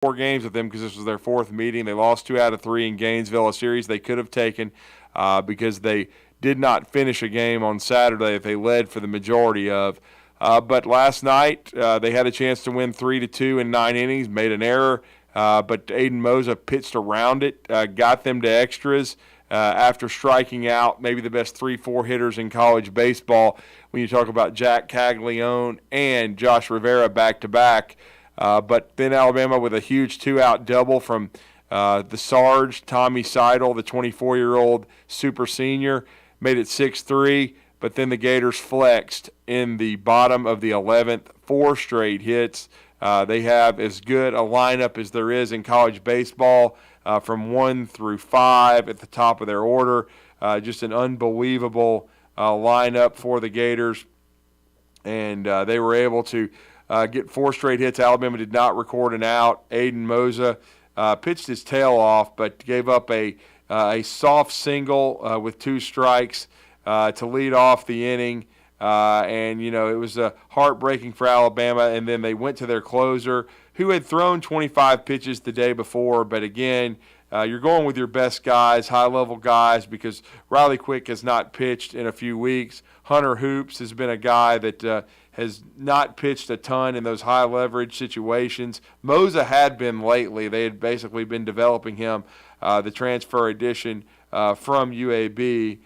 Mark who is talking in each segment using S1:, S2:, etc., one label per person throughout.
S1: games with them because this was their fourth meeting. They lost 2 out of 3 in Gainesville, a series they could have taken because they did not finish a game on Saturday that they led for the majority of. But last night they had a chance to win 3-2 in 9 innings, made an error, but Aiden Moza pitched around it, got them to extras. After striking out maybe the best 3-4 hitters in college baseball when you talk about Jack Caglione and Josh Rivera back-to-back. But then Alabama with a huge 2-out double from the Sarge, Tommy Seidel, the 24-year-old super senior, made it 6-3. But then the Gators flexed in the bottom of the 11th, 4 straight hits. They have as good a lineup as there is in college baseball. From 1 through 5 at the top of their order. Just an unbelievable lineup for the Gators. And they were able to get 4 straight hits. Alabama did not record an out. Aiden Moza pitched his tail off, but gave up a soft single with 2 strikes to lead off the inning. And, you know, it was heartbreaking for Alabama. And then they went to their closer, who had thrown 25 pitches the day before. But, again, you're going with your best guys, high-level guys, because Riley Quick has not pitched in a few weeks. Hunter Hoops has been a guy that has not pitched a ton in those high-leverage situations. Moza had been lately. They had basically been developing him, the transfer addition from UAB.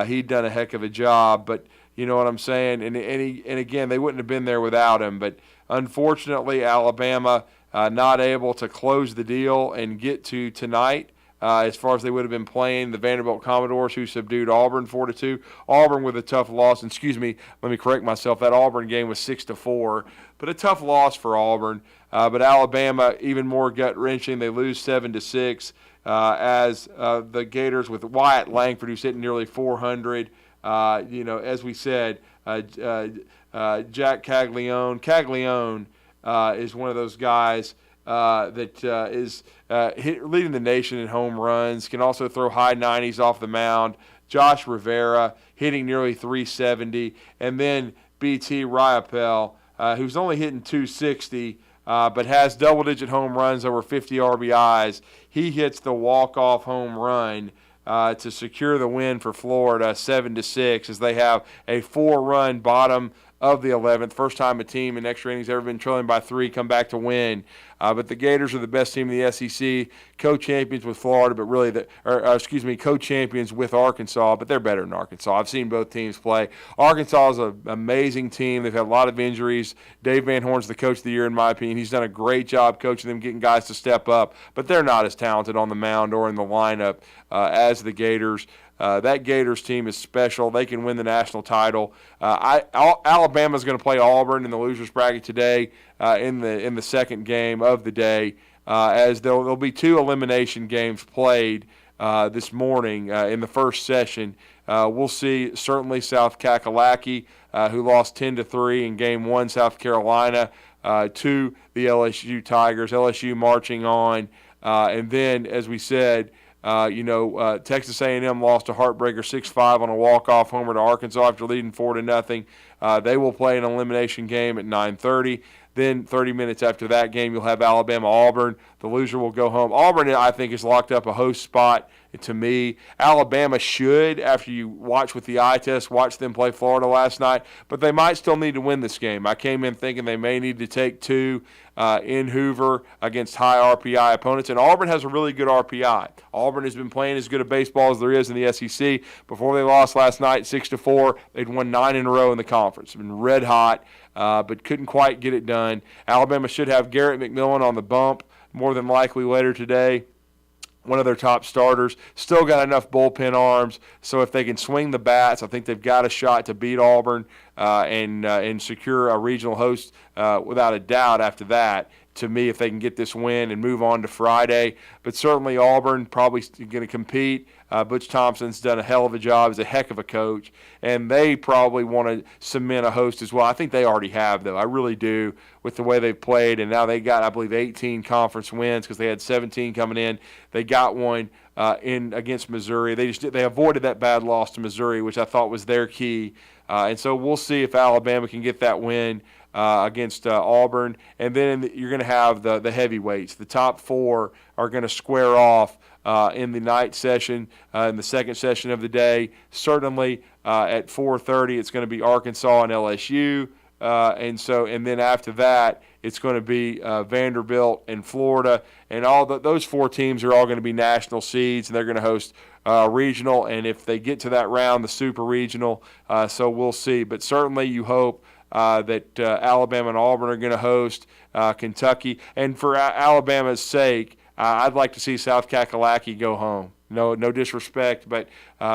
S1: He'd done a heck of a job, but you know what I'm saying? And again, they wouldn't have been there without him. But unfortunately, Alabama not able to close the deal and get to tonight as far as they would have been playing the Vanderbilt Commodores, who subdued Auburn 4-2. Auburn with a tough loss. And excuse me, let me correct myself. That Auburn game was 6-4, but a tough loss for Auburn. But Alabama, even more gut-wrenching. They lose 7-6 as the Gators with Wyatt Langford, who's hitting nearly 400. You know, as we said, Jack Caglione. Caglione is one of those guys that is leading the nation in home runs, can also throw high 90s off the mound. Josh Rivera hitting nearly 370. And then B.T. Riopel, who's only hitting 260, but has double-digit home runs, over 50 RBIs. He hits the walk-off home run to secure the win for Florida, 7-6, as they have a 4-run bottom of the 11th. First time a team in extra innings ever been trailing by 3 come back to win. But the Gators are the best team in the SEC, co-champions with Florida, but really co-champions with Arkansas, but they're better than Arkansas. I've seen both teams play. Arkansas is an amazing team. They've had a lot of injuries. Dave Van Horn's the coach of the year, in my opinion. He's done a great job coaching them, getting guys to step up, but they're not as talented on the mound or in the lineup as the Gators. That Gators team is special. They can win the national title. Alabama's going to play Auburn in the losers bracket today in the second game of the day, as there'll be 2 elimination games played this morning in the first session. We'll see certainly South Kakalaki, who lost 10-3 in Game 1, South Carolina, to the LSU Tigers. LSU marching on, and then, as we said, Texas A&M lost a heartbreaker 6-5 on a walk-off homer to Arkansas after leading 4-0. They will play an elimination game at 9:30. Then 30 minutes after that game, you'll have Alabama-Auburn. The loser will go home. Auburn, I think, has locked up a host spot to me. Alabama should, after you watch with the eye test, watch them play Florida last night, but they might still need to win this game. I came in thinking they may need to take 2 in Hoover against high RPI opponents, and Auburn has a really good RPI. Auburn has been playing as good a baseball as there is in the SEC. Before they lost last night 6-4, they'd won 9 in a row in the conference. Been red hot, but couldn't quite get it done. Alabama should have Garrett McMillan on the bump more than likely later today, one of their top starters. Still got enough bullpen arms, so if they can swing the bats, I think they've got a shot to beat Auburn and secure a regional host without a doubt after that. To me, if they can get this win and move on to Friday. But certainly Auburn probably going to compete. Butch Thompson's done a hell of a job. He's a heck of a coach. And they probably want to cement a host as well. I think they already have, though. I really do, with the way they've played. And now they got, I believe, 18 conference wins because they had 17 coming in. They got one in against Missouri. They avoided that bad loss to Missouri, which I thought was their key. And so we'll see if Alabama can get that win against Auburn. And then you're going to have the heavyweights. The top four are going to square off in the night session, in the second session of the day. Certainly at 4:30, it's going to be Arkansas and LSU. And then after that, it's going to be Vanderbilt and Florida. And those four teams are all going to be national seeds, and they're going to host regional. And if they get to that round, the super regional. So we'll see. But certainly you hope that Alabama and Auburn are going to host Kentucky. And for Alabama's sake, I'd like to see South Kakalaki go home. No disrespect, but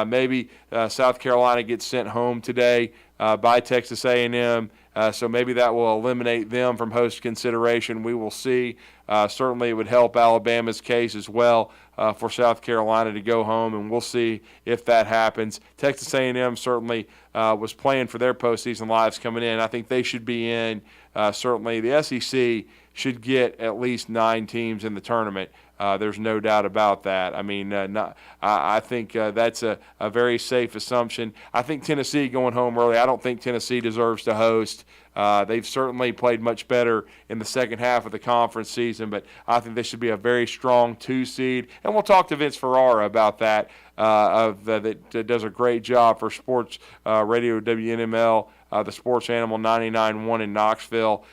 S1: maybe South Carolina gets sent home today by Texas A&M. So maybe that will eliminate them from host consideration. We will see. Certainly it would help Alabama's case as well for South Carolina to go home, and we'll see if that happens. Texas A&M certainly was playing for their postseason lives coming in. I think they should be in. Certainly the SEC should get at least 9 teams in the tournament. There's no doubt about that. I mean, I think that's a very safe assumption. I think Tennessee going home early, I don't think Tennessee deserves to host. They've certainly played much better in the second half of the conference season, but I think they should be a very strong 2 seed. And we'll talk to Vince Ferrara about that, that does a great job for Sports Radio WNML, the Sports Animal 99.1 in Knoxville.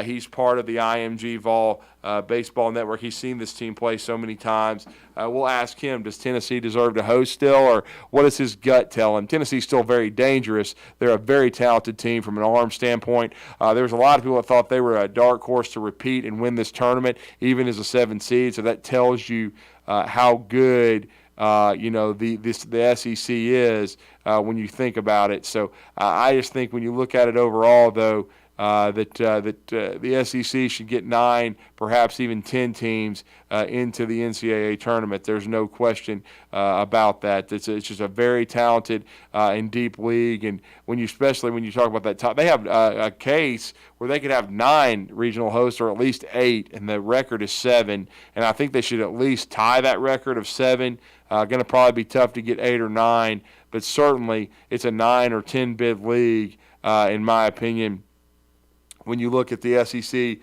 S1: He's part of the IMG Vol baseball network. He's seen this team play so many times. We'll ask him, does Tennessee deserve to host still, or what does his gut tell him? Tennessee's still very dangerous. They're a very talented team from an arm standpoint. There's a lot of people that thought they were a dark horse to repeat and win this tournament, even as a 7 seed. So that tells you how good the SEC is when you think about it. So I just think when you look at it overall, though, that the SEC should get 9, perhaps even 10 teams into the NCAA tournament. There's no question about that. It's just a very talented and deep league, and especially when you talk about that top, they have a case where they could have 9 regional hosts or at least 8, and the record is 7. And I think they should at least tie that record of 7. Going to probably be tough to get 8 or 9, but certainly it's a 9 or 10 bid league, in my opinion. When you look at the SEC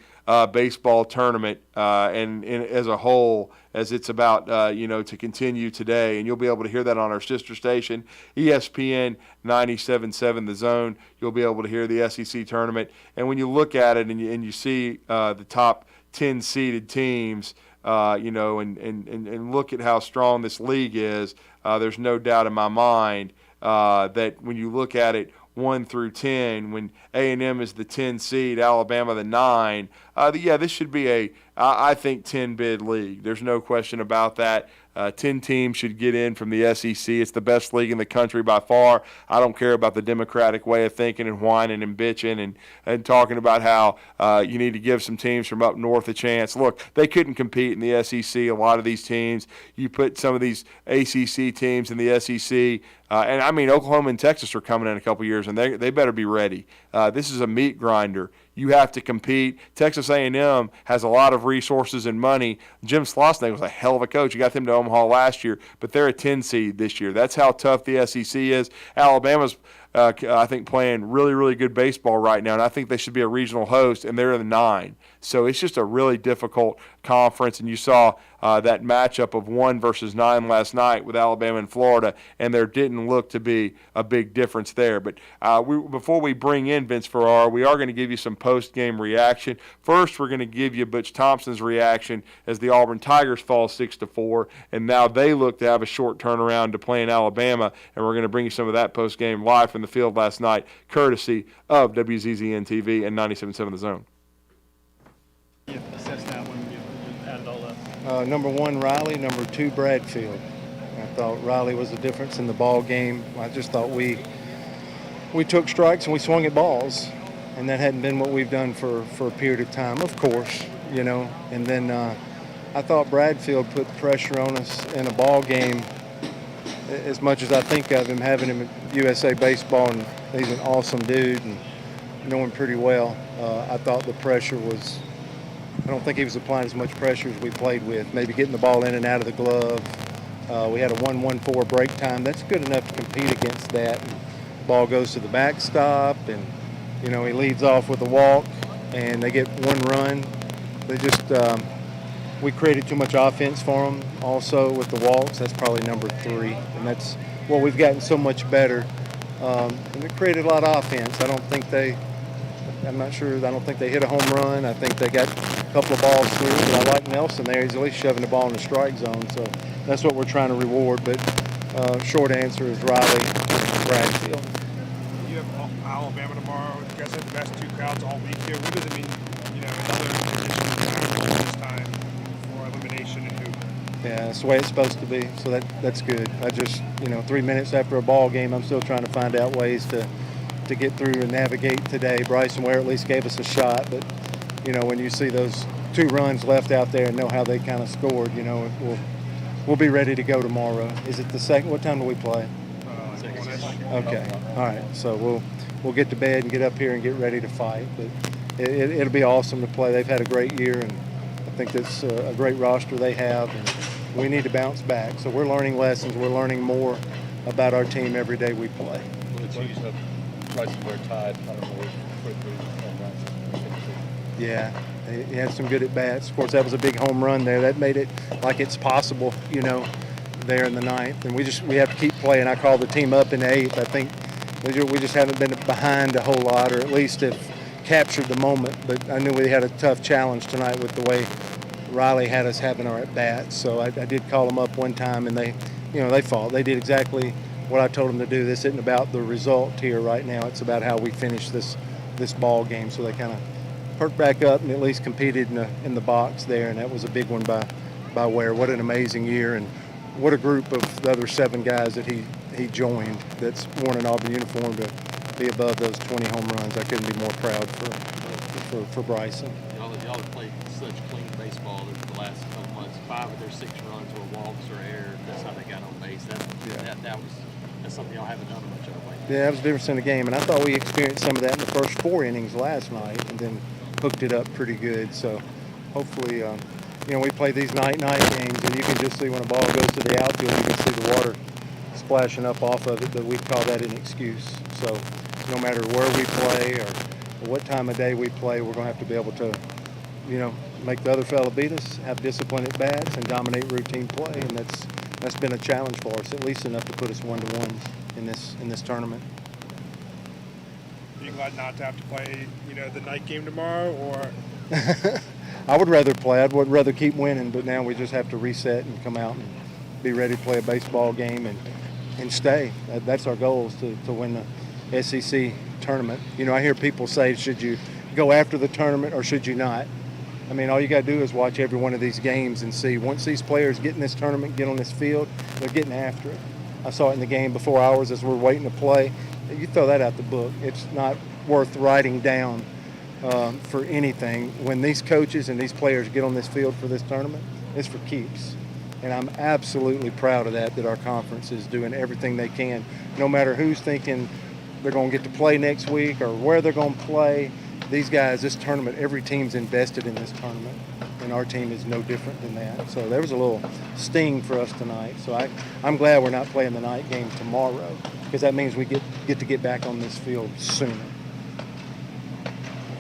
S1: baseball tournament and as a whole, as it's about to continue today, and you'll be able to hear that on our sister station, ESPN 97.7 The Zone. You'll be able to hear the SEC tournament, and when you look at it and you see the top 10 seeded teams, and look at how strong this league is, there's no doubt in my mind that when you look at it 1 through 10, when A&M is the 10 seed, Alabama the 9, this should be I think 10 bid league. There's no question about that. 10 teams should get in from the SEC. It's the best league in the country by far. I don't care about the Democratic way of thinking and whining and bitching and talking about how you need to give some teams from up north a chance. Look, they couldn't compete in the SEC, a lot of these teams. You put some of these ACC teams in the SEC, and I mean Oklahoma and Texas are coming in a couple years, and they better be ready. This is a meat grinder. You have to compete. Texas A&M has a lot of resources and money. Jim Slosnay was a hell of a coach. You got them to Omaha last year, but they're a 10 seed this year. That's how tough the SEC is. Alabama's, I think, playing really, really good baseball right now, and I think they should be a regional host, and they're in the 9. So it's just a really difficult conference, and you saw that matchup of 1 versus 9 last night with Alabama and Florida, and there didn't look to be a big difference there. But before we bring in Vince Ferrara, we are going to give you some post-game reaction. First, we're going to give you Butch Thompson's reaction as the Auburn Tigers fall 6-4, and now they look to have a short turnaround to play in Alabama, and we're going to bring you some of that post-game live from the field last night, courtesy of WZZN-TV and 97.7 The Zone.
S2: You assess that when you added all that?
S3: Number 1, Riley. Number 2, Bradfield. I thought Riley was the difference in the ball game. I just thought we took strikes and we swung at balls, and that hadn't been what we've done for a period of time, of course, And then I thought Bradfield put pressure on us in a ball game. As much as I think of him, having him at USA Baseball, and he's an awesome dude and know him pretty well, I thought the pressure was – I don't think he was applying as much pressure as we played with, maybe getting the ball in and out of the glove. We had a 1-1-4 break time. That's good enough to compete against that. And ball goes to the backstop, and You know, he leads off with a walk, and they get one run. They just we created too much offense for them. Also with the walks, that's probably number 3, and that's what we've gotten so much better. And it created a lot of offense. I'm not sure. I don't think they hit a home run. I think they got a couple of balls through. But I like Nelson there. He's at least shoving the ball in the strike zone. So that's what we're trying to reward. But short answer is Riley, Bradfield.
S4: You have Alabama tomorrow. You guys have the best 2 crowds all week here. What does it mean, another edition this time for elimination and hoop?
S3: Yeah, that's the way it's supposed to be. So that's good. I just, 3 minutes after a ball game, I'm still trying to find out ways to get through and navigate today. Bryson Ware at least gave us a shot, but when you see those 2 runs left out there and know how they kind of scored, we'll be ready to go tomorrow. Is it the second? What time do we play? Okay. All right. So we'll get to bed and get up here and get ready to fight. But it'll be awesome to play. They've had a great year, and I think that's a great roster they have, and we need to bounce back. So we're learning lessons. We're learning more about our team every day we play.
S5: Bryson Ware tied, I don't know, quickly.
S3: Yeah, he had some good at-bats. Of course, that was a big home run there. That made it like it's possible, there in the 9th. And we have to keep playing. I called the team up in the 8th. I think we just haven't been behind a whole lot, or at least have captured the moment. But I knew we had a tough challenge tonight with the way Riley had us having our at-bats. So I did call them up one time, and they fought. They did exactly what I told them to do. This isn't about the result here right now. It's about how we finish this ball game. So they kind of perked back up and at least competed in the box there, and that was a big one by Ware. What an amazing year, and what a group of the other 7 guys that he joined that's worn an Auburn uniform to be above those 20 home runs. I couldn't be more proud for Bryson.
S5: Y'all have played such clean baseball the last couple months. 5 of their 6 runs were walks or errors. That's how they got on base. That's something y'all haven't done much of lately.
S3: Yeah, that was the difference in the game, and I thought we experienced some of that in the first 4 innings last night, and then hooked it up pretty good. So hopefully, we play these night games, and you can just see when a ball goes to the outfield, you can see the water splashing up off of it, but we call that an excuse. So no matter where we play or what time of day we play, we're going to have to be able to, make the other fella beat us, have disciplined at bats, and dominate routine play, and that's been a challenge for us, at least enough to put us 1-1 in this tournament.
S4: Are you glad not to have to play, the night game tomorrow, or?
S3: I would rather play. I would rather keep winning, but now we just have to reset and come out and be ready to play a baseball game and stay. That's our goal, is to win the SEC tournament. I hear people say, should you go after the tournament or should you not? I mean, all you got to do is watch every one of these games and see, once these players get in this tournament, get on this field, they're getting after it. I saw it in the game before ours as we're waiting to play. You throw that out the book. It's not worth writing down for anything. When these coaches and these players get on this field for this tournament, it's for keeps. And I'm absolutely proud of that our conference is doing everything they can, no matter who's thinking they're going to get to play next week or where they're going to play. These guys, this tournament, every team's invested in this tournament, and our team is no different than that. So there was a little sting for us tonight. So I'm glad we're not playing the night game tomorrow, because that means we get to get back on this field sooner.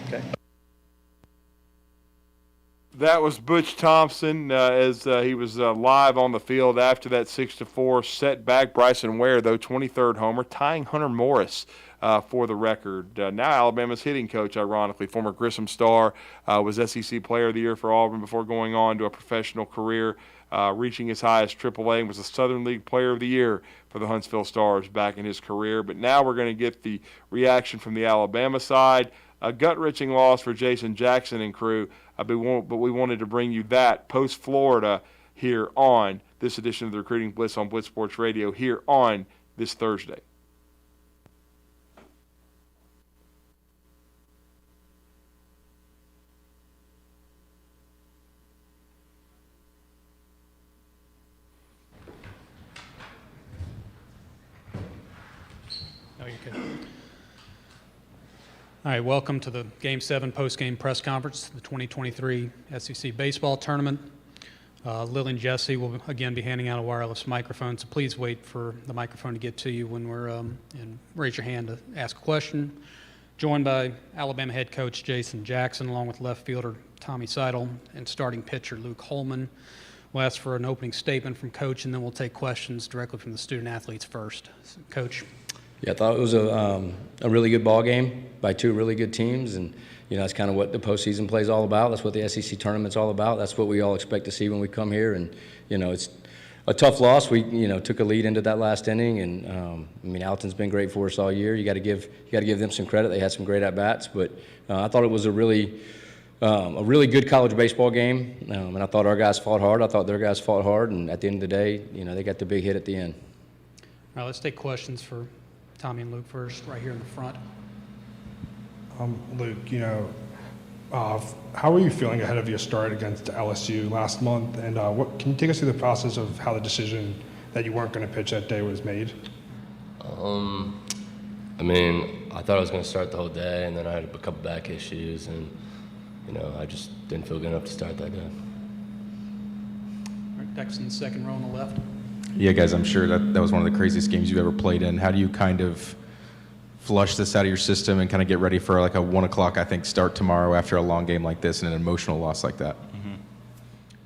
S3: Okay.
S1: That was Butch Thompson as he was live on the field after that 6-4 setback. Bryson Ware, though, 23rd homer, tying Hunter Morris for the record. Now Alabama's hitting coach, ironically, former Grissom star, was SEC Player of the Year for Auburn before going on to a professional career, reaching as high as AAA, and was the Southern League Player of the Year for the Huntsville Stars back in his career. But now we're going to get the reaction from the Alabama side. A gut-wrenching loss for Jason Jackson and crew, but we wanted to bring you that post-Florida here on this edition of the Recruiting Blitz on Blitz Sports Radio here on this Thursday.
S2: No, you're good. All right, welcome to the Game 7 post-game press conference, the 2023 SEC Baseball Tournament. Lily and Jesse will again be handing out a wireless microphone, so please wait for the microphone to get to you when we're and raise your hand to ask a question. Joined by Alabama head coach Jason Jackson, along with left fielder Tommy Seidel and starting pitcher Luke Holman. We'll ask for an opening statement from Coach, and then we'll take questions directly from the student athletes first. So, Coach.
S6: Yeah, I thought it was a really good ball game by two really good teams, and that's kind of what the postseason play is all about. That's what the SEC tournament's all about. That's what we all expect to see when we come here, and it's a tough loss. We took a lead into that last inning, and Alton's been great for us all year. You got to give them some credit. They had some great at bats, but I thought it was a really good college baseball game, and I thought our guys fought hard. I thought their guys fought hard, and at the end of the day, they got the big hit at the end.
S2: All right, let's take questions for Tommy and Luke first, right here in the front.
S4: Luke, how are you feeling ahead of your start against LSU last month? And can you take us through the process of how the decision that you weren't going to pitch that day was made?
S7: I thought I was going to start the whole day, and then I had a couple back issues, and I just didn't feel good enough to start that day.
S2: All right, Dexton, second row on the left.
S8: Yeah, guys, I'm sure that was one of the craziest games you've ever played in. How do you kind of flush this out of your system and kind of get ready for like a 1 o'clock, I think, start tomorrow after a long game like this and an emotional loss like that?
S9: Mm-hmm.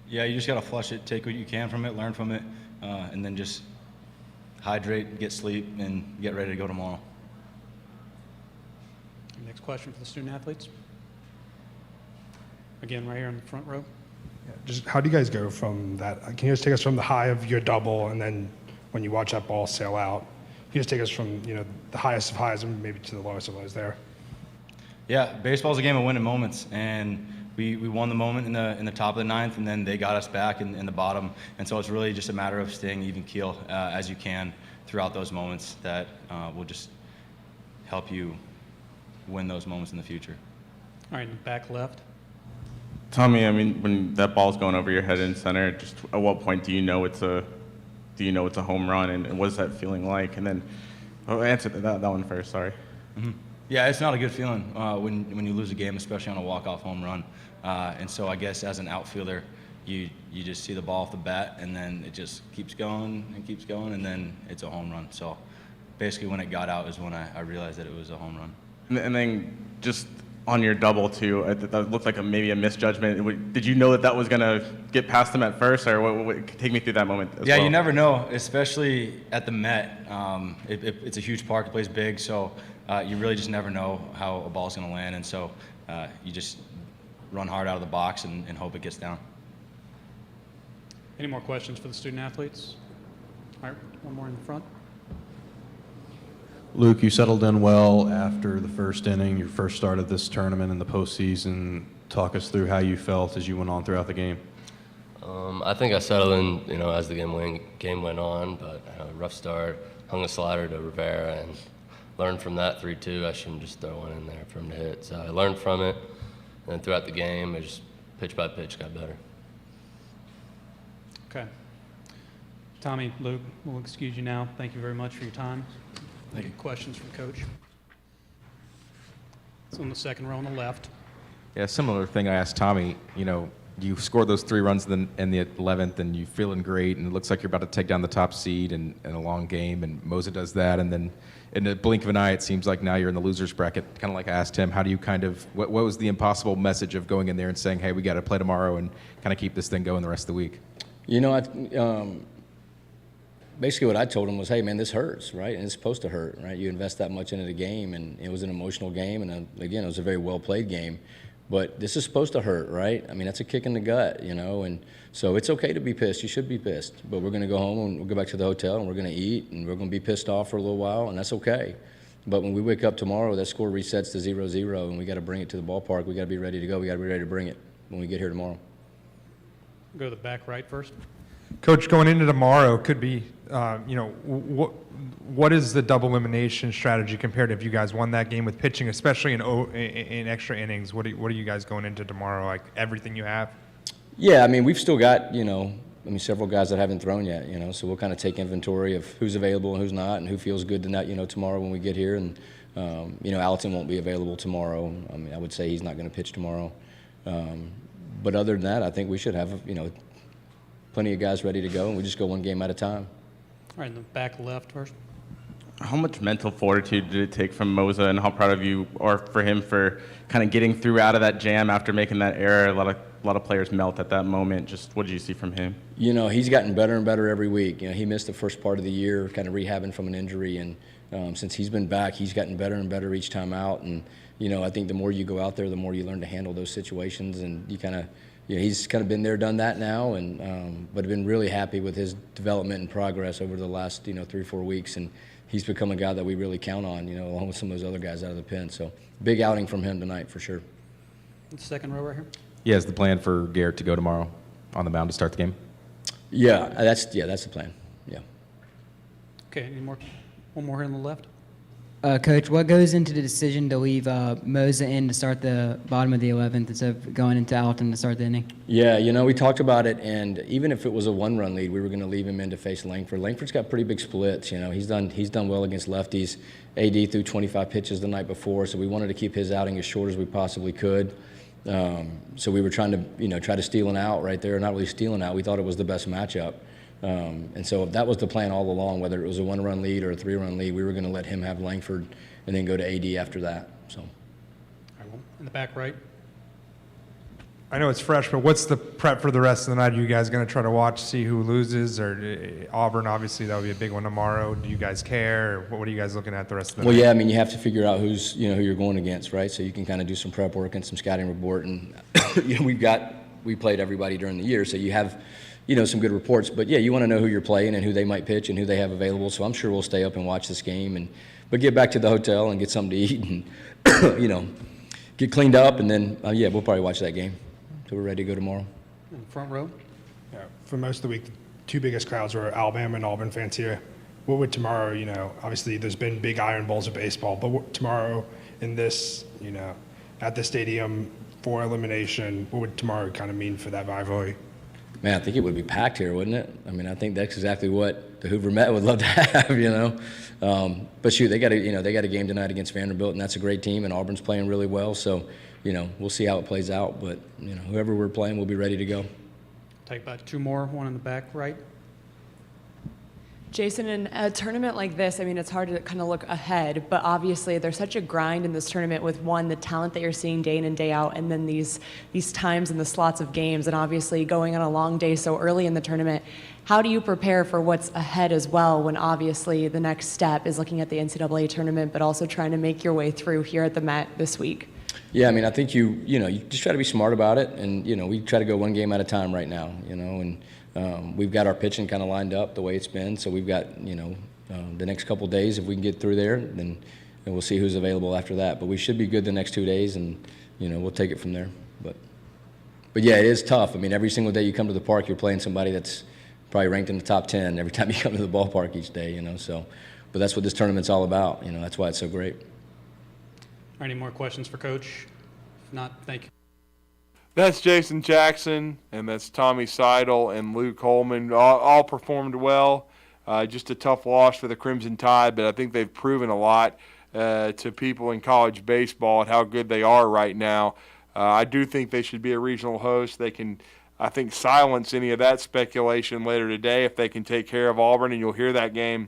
S9: Yeah, you just got to flush it, take what you can from it, learn from it, and then just hydrate, get sleep, and get ready to go tomorrow.
S2: Next question for the student athletes. Again, right here in the front row.
S4: Yeah, just how do you guys go from that? Can you just take us from the high of your double, and then when you watch that ball sail out, can you just take us from the highest of highs and maybe to the lowest of lows there?
S9: Yeah, baseball's a game of winning moments, and we won the moment in the top of the ninth, and then they got us back in the bottom, and so it's really just a matter of staying even keel as you can throughout those moments that will just help you win those moments in the future.
S2: All right, in the back left.
S10: Tommy, when that ball's going over your head in center, just at what point do you know it's a home run, and what is that feeling like? And then, answer that one first. Sorry.
S9: Mm-hmm. Yeah, it's not a good feeling when you lose a game, especially on a walk-off home run. And so I guess as an outfielder, you just see the ball off the bat, and then it just keeps going, and then it's a home run. So basically, when it got out is when I realized that it was a home run.
S10: And then just on your double too, that looked like maybe a misjudgment. Did you know that was going to get past him at first, or take me through that moment as well?
S9: You never know, especially at the Met. It's a huge park, it plays big, so you really just never know how a ball's going to land, and so you just run hard out of the box and hope it gets down.
S2: Any more questions for the student athletes? All right, one more in the front.
S11: Luke, you settled in well after the first inning, your first start of this tournament in the postseason. Talk us through how you felt as you went on throughout the game.
S7: I think I settled in, as the game went on, but rough start, hung a slider to Rivera, and learned from that 3-2. I shouldn't just throw one in there for him to hit. So I learned from it, and throughout the game, it just pitch by pitch got better.
S2: Okay. Tommy, Luke, we'll excuse you now. Thank you very much for your time. Any questions from Coach? It's on the second row on the left.
S8: Yeah, similar thing I asked Tommy. You scored those 3 runs in the 11th, and you're feeling great, and it looks like you're about to take down the top seed in a long game, and Mosa does that, and then in the blink of an eye, it seems like now you're in the loser's bracket. Kind of like I asked him, how do you what was the impossible message of going in there and saying, hey, we got to play tomorrow and kind of keep this thing going the rest of the week?
S6: Basically what I told him was, hey, man, this hurts, right? And it's supposed to hurt, right? You invest that much into the game, and it was an emotional game, and again, it was a very well-played game. But this is supposed to hurt, right? That's a kick in the gut, and so it's okay to be pissed. You should be pissed. But we're going to go home, and we'll go back to the hotel, and we're going to eat, and we're going to be pissed off for a little while, and that's okay. But when we wake up tomorrow, that score resets to 0-0, and we got to bring it to the ballpark. We got to be ready to go. We got to be ready to bring it when we get here tomorrow.
S2: Go to the back right first.
S12: Coach, going into tomorrow could be, what is the double elimination strategy compared to if you guys won that game with pitching, especially in extra innings? What are you guys going into tomorrow, like everything you have?
S6: Yeah, we've still got, several guys that haven't thrown yet, so we'll kind of take inventory of who's available and who's not and who feels good tonight, tomorrow when we get here. And, Alton won't be available tomorrow. I would say he's not going to pitch tomorrow. But other than that, I think we should have, plenty of guys ready to go, and we just go one game at a time.
S2: All right, in the back left first.
S10: How much mental fortitude did it take from Moza, and how proud of you or for him for kind of getting through out of that jam after making that error? A lot of players melt at that moment. Just what did you see from him?
S6: He's gotten better and better every week. He missed the first part of the year, kind of rehabbing from an injury, and since he's been back, he's gotten better and better each time out. And I think the more you go out there, the more you learn to handle those situations, and you kind of. He's kind of been there, done that now, and but I've been really happy with his development and progress over the last 3-4 weeks, and he's become a guy that we really count on, along with some of those other guys out of the pen. So big outing from him tonight for sure.
S2: Second row right here.
S8: Yeah, is the plan for Garrett to go tomorrow on the mound to start the game?
S6: Yeah, that's the plan. Yeah.
S2: Okay, any more? One more here on the left.
S13: Coach, what goes into the decision to leave Moza in to start the bottom of the 11th instead of going into Alton to start the inning?
S6: Yeah, we talked about it, and even if it was a one-run lead, we were going to leave him in to face Langford. Langford's got pretty big splits. He's done well against lefties. AD threw 25 pitches the night before, so we wanted to keep his outing as short as we possibly could. So we were trying to try to steal an out right there. Not really stealing out. We thought it was the best matchup. And so that was the plan all along, whether it was a one-run lead or a three-run lead, we were going to let him have Langford and then go to AD after that. So,
S2: in the back right.
S12: I know it's fresh, but what's the prep for the rest of the night? Are you guys going to try to watch, see who loses? Or Auburn, obviously, that would be a big one tomorrow. Do you guys care? Or what are you guys looking at the rest of the night?
S6: Well, yeah, you have to figure out who you're going against, right? So you can kind of do some prep work and some scouting report. And, we played everybody during the year, so you have some good reports. But, yeah, you want to know who you're playing and who they might pitch and who they have available. So I'm sure we'll stay up and watch this game. But get back to the hotel and get something to eat and, get cleaned up. And then, we'll probably watch that game. So we're ready to go tomorrow.
S2: In the front row.
S4: Yeah, for most of the week, the two biggest crowds were Alabama and Auburn fans here. What would tomorrow, obviously there's been big Iron Bowls of baseball, but tomorrow in this, at the stadium for elimination, what would tomorrow kind of mean for that rivalry?
S6: Man, I think it would be packed here, wouldn't it? I think that's exactly what the Hoover Met would love to have, But shoot, they got a game tonight against Vanderbilt, and that's a great team, and Auburn's playing really well. So, we'll see how it plays out. But, whoever we're playing, we'll be ready to go.
S2: Take about two more, one in the back right.
S14: Jason, in a tournament like this, it's hard to kind of look ahead, but obviously there's such a grind in this tournament with, one, the talent that you're seeing day in and day out, and then these times and the slots of games, and obviously going on a long day so early in the tournament. How do you prepare for what's ahead as well when obviously the next step is looking at the NCAA tournament, but also trying to make your way through here at the Met this week?
S6: Yeah, I think you just try to be smart about it, and, we try to go one game at a time right now, and we've got our pitching kind of lined up the way it's been, so we've got, the next couple of days, if we can get through there, then we'll see who's available after that. But we should be good the next 2 days, and, we'll take it from there. But yeah, it is tough. Every single day you come to the park, you're playing somebody that's probably ranked in the top 10 every time you come to the ballpark each day, so. But that's what this tournament's all about, that's why it's so great.
S2: Any more questions for Coach? If not, thank you.
S1: That's Jason Jackson, and that's Tommy Seidel and Luke Holman. All performed well. Just a tough loss for the Crimson Tide, but I think they've proven a lot to people in college baseball and how good they are right now. I do think they should be a regional host. They can, I think, silence any of that speculation later today if they can take care of Auburn, and you'll hear that game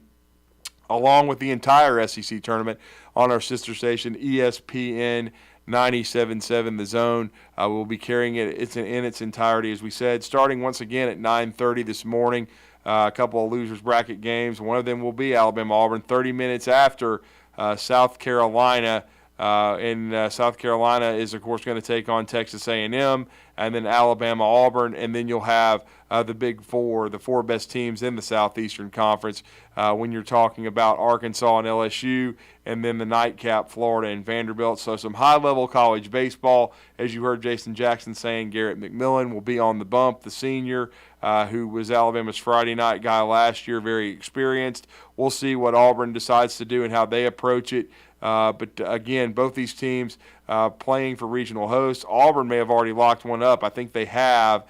S1: along with the entire SEC tournament on our sister station, ESPN 97.7 The Zone. We'll be carrying it in its entirety, as we said, starting once again at 9:30 this morning. A couple of losers bracket games. One of them will be Alabama-Auburn 30 minutes after South Carolina. South Carolina is, of course, going to take on Texas A&M, and then Alabama-Auburn, and then you'll have the Big Four, the four best teams in the Southeastern Conference when you're talking about Arkansas and LSU, and then the nightcap, Florida and Vanderbilt. So some high-level college baseball. As you heard Jason Jackson saying, Garrett McMillan will be on the bump, the senior, who was Alabama's Friday night guy last year, very experienced. We'll see what Auburn decides to do and how they approach it. But again, both these teams playing for regional hosts. Auburn may have already locked one up. I think they have.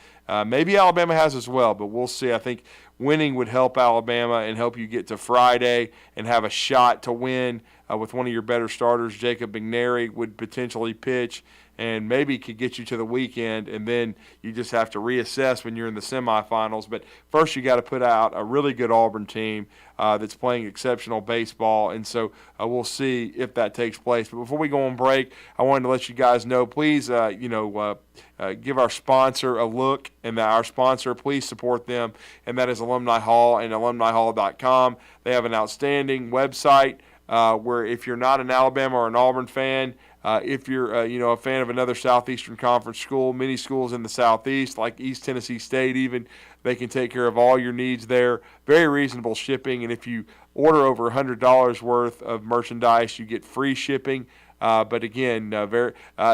S1: Maybe Alabama has as well, but we'll see. I think winning would help Alabama and help you get to Friday and have a shot to win with one of your better starters. Jacob McNary would potentially pitch, and maybe could get you to the weekend, and then you just have to reassess when you're in the semifinals. But first, you got to put out a really good Auburn team that's playing exceptional baseball, and so we'll see if that takes place. But before we go on break, I wanted to let you guys know, please, give our sponsor a look, and that our sponsor, please support them, and that is Alumni Hall and alumnihall.com. They have an outstanding website where if you're not an Alabama or an Auburn fan, if you're a fan of another Southeastern Conference school, many schools in the Southeast, like East Tennessee State even, they can take care of all your needs there. Very reasonable shipping, and if you order over $100 worth of merchandise, you get free shipping. But again,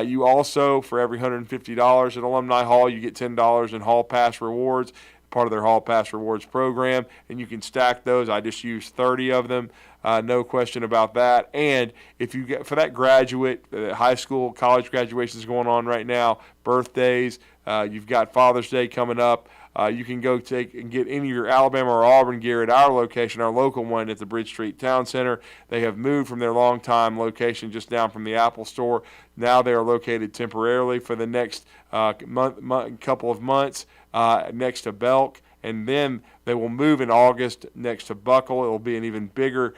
S1: you also, for every $150 at Alumni Hall, you get $10 in Hall Pass rewards, part of their Hall Pass rewards program, and you can stack those. I just used 30 of them. No question about that. And if you get for that graduate, high school, college graduations going on right now, birthdays, you've got Father's Day coming up. You can go take and get any of your Alabama or Auburn gear at our location, our local one at the Bridge Street Town Center. They have moved from their longtime location just down from the Apple Store. Now they are located temporarily for the next couple of months next to Belk. And then they will move in August next to Buckle. It will be an even bigger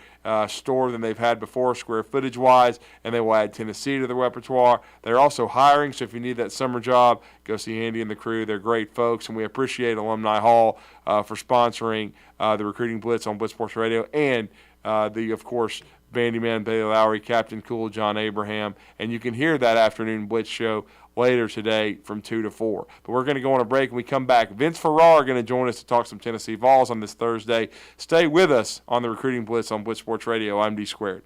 S1: store than they've had before, square footage-wise, and they will add Tennessee to the repertoire. They're also hiring, so if you need that summer job, go see Andy and the crew. They're great folks, and we appreciate Alumni Hall for sponsoring the Recruiting Blitz on Blitz Sports Radio, and of course, Bandyman, Bailey Lowry, Captain Cool, John Abraham, and you can hear that afternoon Blitz show later today from 2 to 4. But we're going to go on a break. When we come back, Vince Farrar going to join us to talk some Tennessee Vols on this Thursday. Stay with us on the Recruiting Blitz on Blitz Sports Radio. I'm D Squared.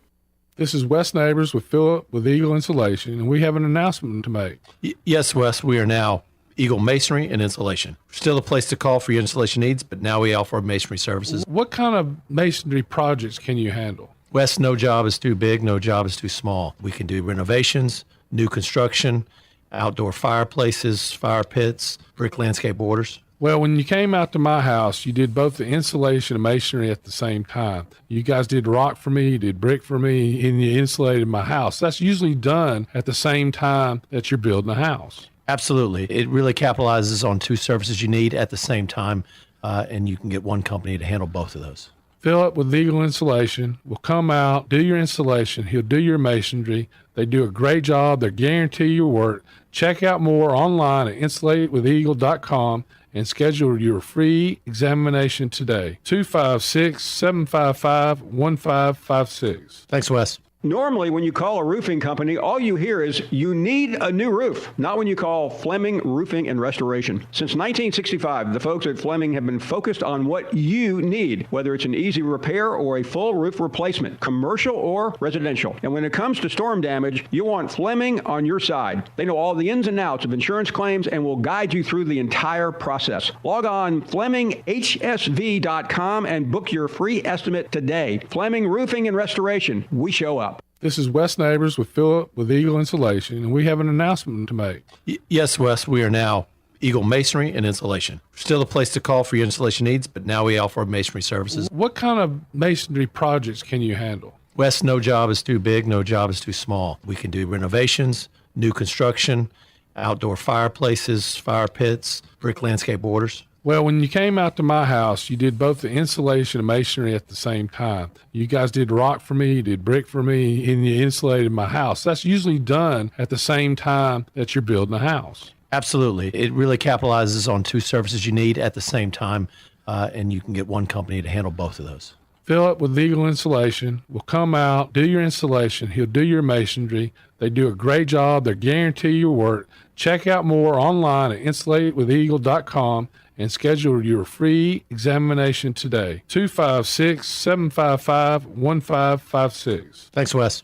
S15: This is Wes Neighbors with Phillip with Eagle Insulation, and we have an announcement to make.
S16: Yes, Wes, we are now Eagle Masonry and Insulation. Still a place to call for your installation needs, but now we offer masonry services.
S15: What kind of masonry projects can you handle?
S16: Wes, no job is too big, no job is too small. We can do renovations, new construction, outdoor fireplaces, fire pits, brick landscape borders.
S15: Well, when you came out to my house, you did both the insulation and masonry at the same time. You guys did rock for me, you did brick for me, and you insulated my house. That's usually done at the same time that you're building a house.
S16: Absolutely. It really capitalizes on two services you need at the same time, and you can get one company to handle both of those.
S15: Phillip with Eagle Insulation will come out, do your installation. He'll do your masonry. They do a great job. They guarantee your work. Check out more online at insulatedwitheagle.com and schedule your free examination today. 256-755-1556.
S16: Thanks, Wes.
S17: Normally, when you call a roofing company, all you hear is, you need a new roof. Not when you call Fleming Roofing and Restoration. Since 1965, the folks at Fleming have been focused on what you need, whether it's an easy repair or a full roof replacement, commercial or residential. And when it comes to storm damage, you want Fleming on your side. They know all the ins and outs of insurance claims and will guide you through the entire process. Log on FlemingHSV.com and book your free estimate today. Fleming Roofing and Restoration. We show up.
S15: This is Wes Neighbors with Phillip with Eagle Insulation, and we have an announcement to make.
S16: Yes, Wes, we are now Eagle Masonry and Insulation. Still a place to call for your installation needs, but now we offer masonry services.
S15: What kind of masonry projects can you handle?
S16: Wes, no job is too big, no job is too small. We can do renovations, new construction, outdoor fireplaces, fire pits, brick landscape borders.
S15: Well, when you came out to my house, you did both the insulation and masonry at the same time. You guys did rock for me, you did brick for me, and you insulated my house. That's usually done at the same time that you're building a house.
S16: Absolutely. It really capitalizes on two services you need at the same time, and you can get one company to handle both of those.
S15: Phillip with Eagle Insulation will come out, do your installation. He'll do your masonry. They do a great job. They guarantee your work. Check out more online at insulatedwitheagle.com and schedule your free examination today. 256-755-1556.
S16: Thanks, Wes.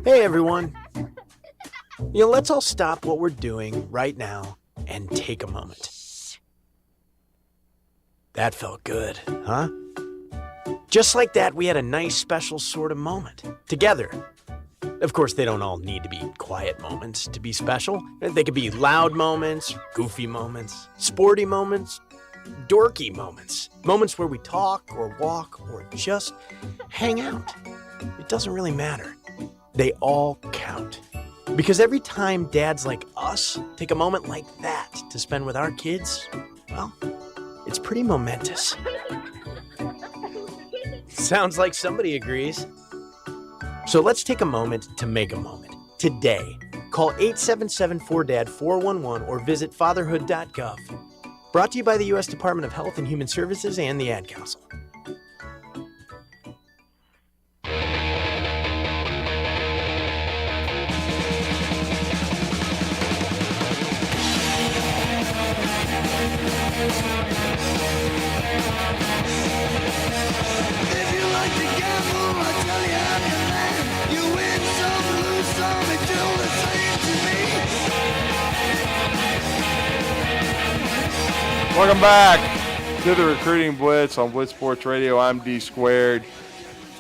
S18: Hey, everyone. Let's all stop what we're doing right now and take a moment. That felt good, huh? Just like that, we had a nice, special sort of moment together. Of course, they don't all need to be quiet moments to be special. They could be loud moments, goofy moments, sporty moments, dorky moments. Moments where we talk or walk or just hang out. It doesn't really matter. They all count. Because every time dads like us take a moment like that to spend with our kids, well, it's pretty momentous. Sounds like somebody agrees. So let's take a moment to make a moment. Today, call 877-4DAD-411 or visit fatherhood.gov. Brought to you by the U.S. Department of Health and Human Services and the Ad Council.
S1: Welcome back to the Recruiting Blitz on Blitz Sports Radio. I'm D Squared.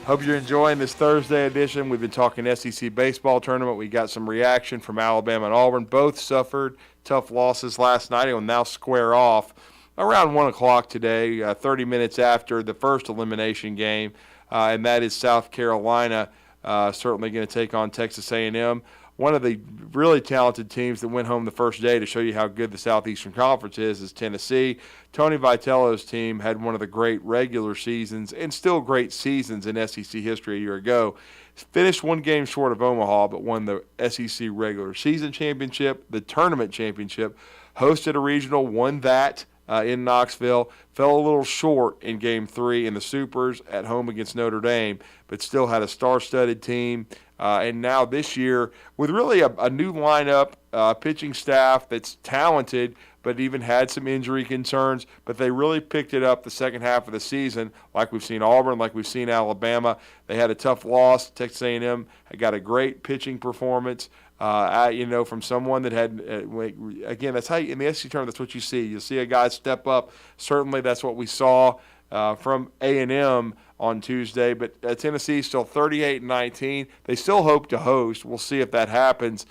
S1: Hope you're enjoying this Thursday edition. We've been talking SEC baseball tournament. We got some reaction from Alabama and Auburn. Both suffered tough losses last night and will now square off around 1 o'clock today, 30 minutes after the first elimination game, and that is South Carolina certainly going to take on Texas A&M. One of the really talented teams that went home the first day to show you how good the Southeastern Conference is Tennessee. Tony Vitello's team had one of the great regular seasons and still great seasons in SEC history a year ago. Finished one game short of Omaha, but won the SEC regular season championship, the tournament championship, hosted a regional, won that in Knoxville, fell a little short in Game 3 in the Supers at home against Notre Dame, but still had a star-studded team. And now this year, with really a new lineup, pitching staff that's talented, but even had some injury concerns, but they really picked it up the second half of the season, like we've seen Auburn, like we've seen Alabama. They had a tough loss. Texas A&M got a great pitching performance, from someone that had, again, that's how in the SEC tournament, that's what you see. You'll see a guy step up. Certainly that's what we saw from A&M on Tuesday, but Tennessee still 38-19. They still hope to host. We'll see if that happens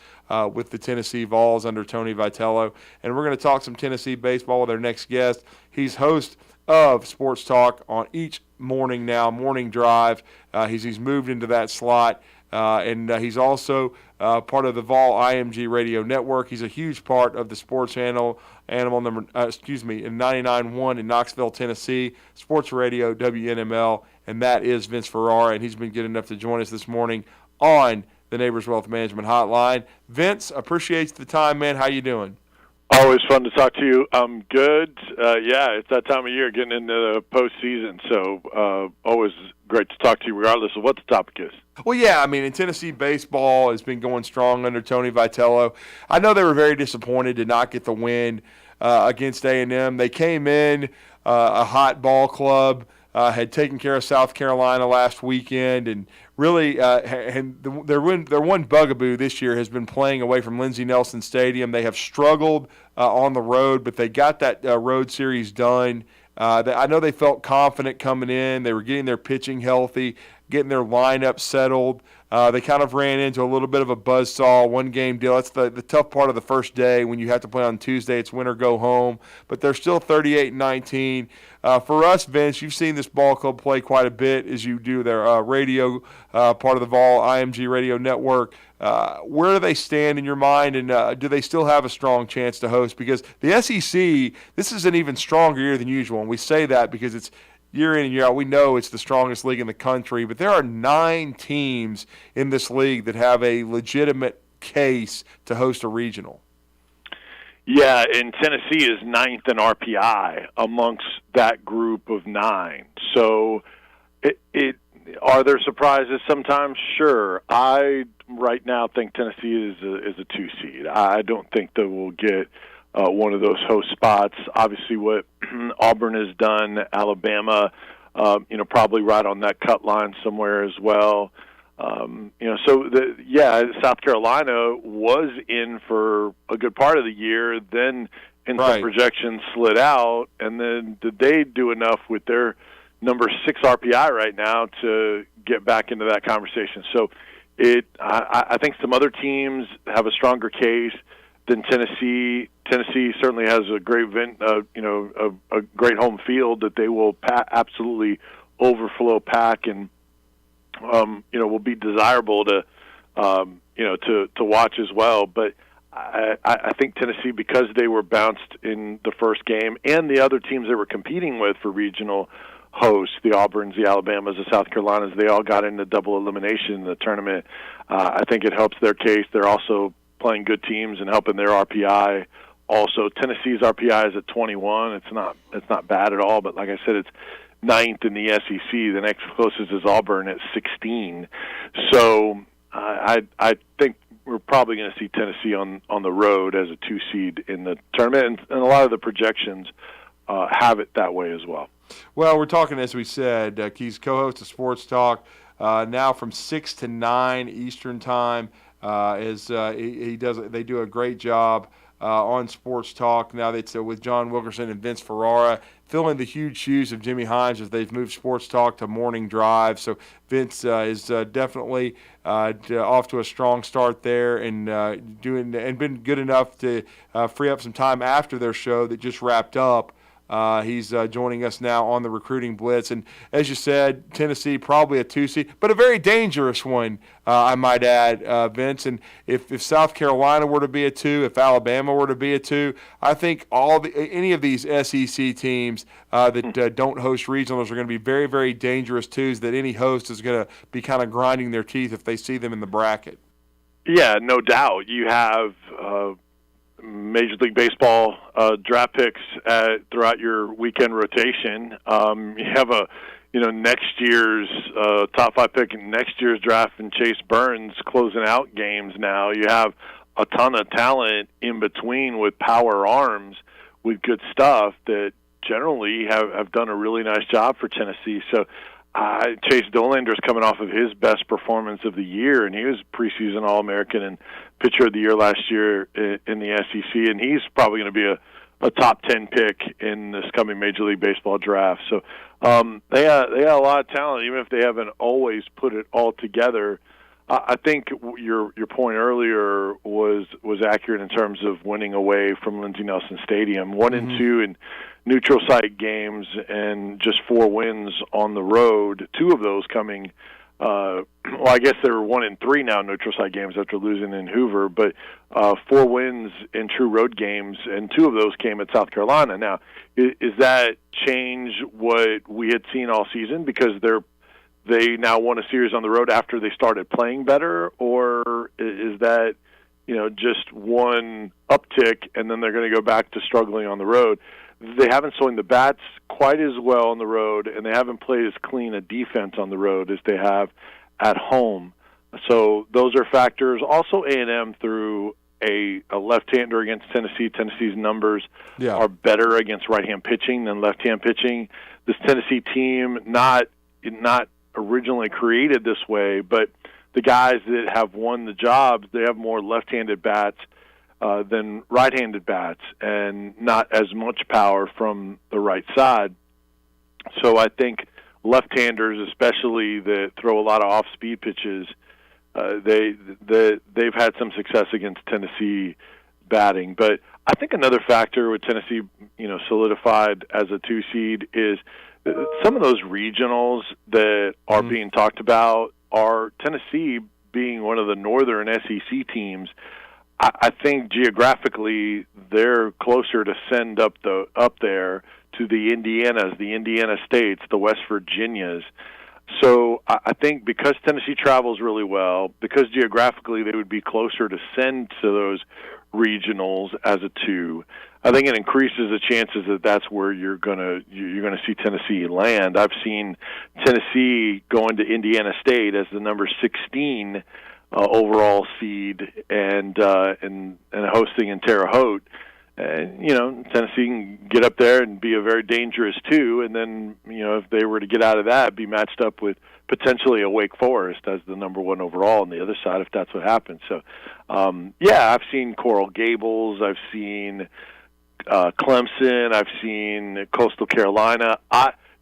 S1: with the Tennessee Vols under Tony Vitello. And we're going to talk some Tennessee baseball with our next guest. He's host of Sports Talk on each morning now, Morning Drive. He's moved into that slot. And he's also part of the Vol IMG Radio Network. He's a huge part of the Sports Animal in 99.1 in Knoxville, Tennessee, Sports Radio, WNML, and that is Vince Ferrara, and he's been good enough to join us this morning on the Neighbors Wealth Management Hotline. Vince, appreciate the time, man. How you doing?
S19: Always fun to talk to you. I'm good. It's that time of year, getting into the postseason, so always great to talk to you regardless of what the topic is.
S1: Well, yeah, I mean, in Tennessee baseball has been going strong under Tony Vitello. I know they were very disappointed to not get the win against A&M. They came in a hot ball club, had taken care of South Carolina last weekend, and really their one bugaboo this year has been playing away from Lindsey Nelson Stadium. They have struggled on the road, but they got that road series done. I know they felt confident coming in. They were getting their pitching healthy, getting their lineup settled. They kind of ran into a little bit of a buzzsaw, one-game deal. That's the tough part of the first day when you have to play on Tuesday. It's win or go home. But they're still 38-19. For us, Vince, you've seen this ball club play quite a bit as you do their radio, part of the Vol IMG Radio Network. Where do they stand in your mind, and do they still have a strong chance to host? Because the SEC, this is an even stronger year than usual, and we say that because it's year in and year out. We know it's the strongest league in the country, but there are 9 teams in this league that have a legitimate case to host a regional.
S19: Yeah, and Tennessee is 9th in RPI amongst that group of 9. So are there surprises sometimes? Sure. I right now think Tennessee is a 2 seed. I don't think that we'll get one of those host spots. Obviously, what Auburn has done, Alabama, probably right on that cut line somewhere as well. South Carolina was in for a good part of the year, then in some projections slid out, and then did they do enough with their number 6 RPI right now to get back into that conversation? So I think some other teams have a stronger case than Tennessee. Tennessee certainly has a great a great home field that they will absolutely overflow pack, and will be desirable to to watch as well. But I think Tennessee, because they were bounced in the first game, and the other teams they were competing with for regional hosts, the Auburns, the Alabamas, the South Carolinas, they all got into double elimination in the tournament. I think it helps their case. They're also playing good teams and helping their RPI. Also, Tennessee's RPI is at 21. It's not bad at all, but like I said, it's 9th in the SEC. The next closest is Auburn at 16. So I think we're probably going to see Tennessee on the road as a 2 seed in the tournament, and a lot of the projections have it that way as well.
S1: Well, we're talking, as we said, Keys co-host of Sports Talk, now from 6 to 9 Eastern Time. They do a great job on Sports Talk. Now it's with John Wilkerson and Vince Ferrara, filling the huge shoes of Jimmy Hines as they've moved Sports Talk to Morning Drive. So Vince is definitely off to a strong start there, and been good enough to free up some time after their show that just wrapped up. He's joining us now on the Recruiting Blitz. And as you said, Tennessee probably a 2 seed, but a very dangerous one, I might add, Vince. And if South Carolina were to be a 2, if Alabama were to be a 2, I think any of these SEC teams that don't host regionals are going to be very, very dangerous 2s that any host is going to be kind of grinding their teeth if they see them in the bracket.
S19: Yeah, no doubt. You have Major League Baseball draft picks throughout your weekend rotation. You have next year's top 5 pick in next year's draft, and Chase Burns closing out games now. You have a ton of talent in between with power arms with good stuff that generally have done a really nice job for Tennessee. So Chase Dolander's coming off of his best performance of the year, and he was preseason All-American and pitcher of the year last year in the SEC, and he's probably going to be a top 10 pick in this coming Major League Baseball draft. So they got a lot of talent, even if they haven't always put it all together. I think your point earlier was accurate in terms of winning away from Lindsey Nelson Stadium. 1 and 2 in neutral site games, and just 4 wins on the road. 2 of those coming. I guess they were 1 and 3 now neutral site games after losing in Hoover, but 4 wins in true road games, and 2 of those came at South Carolina. Now, is that change what we had seen all season because they now won a series on the road after they started playing better, or is that just one uptick and then they're going to go back to struggling on the road? They haven't swung the bats quite as well on the road, and they haven't played as clean a defense on the road as they have at home. So those are factors. Also, A&M threw a left-hander against Tennessee. Tennessee's numbers are better against right-hand pitching than left-hand pitching. This Tennessee team, not originally created this way, but the guys that have won the jobs, they have more left-handed bats than right-handed bats, and not as much power from the right side. So I think left-handers, especially that throw a lot of off-speed pitches, they've had some success against Tennessee batting. But I think another factor with Tennessee, solidified as a 2 seed is some of those regionals that are being talked about are Tennessee being one of the northern SEC teams. I think geographically they're closer to send up there to the Indianas, the Indiana States, the West Virginias. So I think because Tennessee travels really well, because geographically they would be closer to send to those regionals as a 2, I think it increases the chances that that's where you're gonna see Tennessee land. I've seen Tennessee going to Indiana State as the number 16 overall seed and hosting in Terre Haute. And, Tennessee can get up there and be a very dangerous 2, and then, if they were to get out of that, be matched up with potentially a Wake Forest as the number 1 overall on the other side, if that's what happens. So, I've seen Coral Gables, I've seen Clemson, I've seen Coastal Carolina.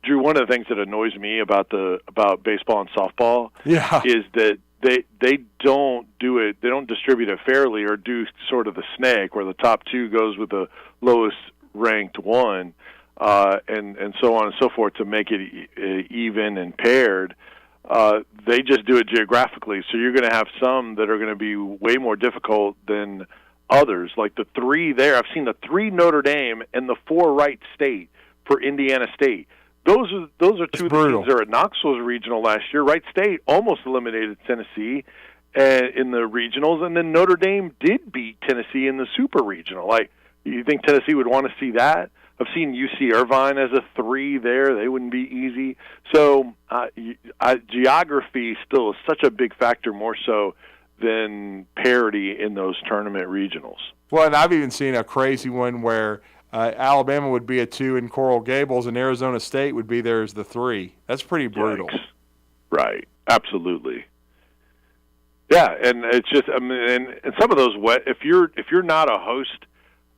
S19: Drew, one of the things that annoys me about baseball and softball is that they don't do it. They don't distribute it fairly, or do sort of the snake, where the top 2 goes with the lowest ranked 1, and so on and so forth to make it even and paired. they just do it geographically. So you're going to have some that are going to be way more difficult than others. Like the 3 there, I've seen the 3 Notre Dame and the 4 Wright State for Indiana State. Those are 2 of the teams that were at Knoxville's regional last year. Wright State almost eliminated Tennessee in the regionals, and then Notre Dame did beat Tennessee in the super regional. Like, you think Tennessee would want to see that? I've seen UC Irvine as a 3 there. They wouldn't be easy. So geography still is such a big factor, more so than parity in those tournament regionals.
S1: Well, and I've even seen a crazy one where Alabama would be a 2 in Coral Gables, and Arizona State would be there as the 3. That's pretty brutal.
S19: Yikes. Right. Absolutely. Yeah, and it's just, I mean, and some of those if you're not a host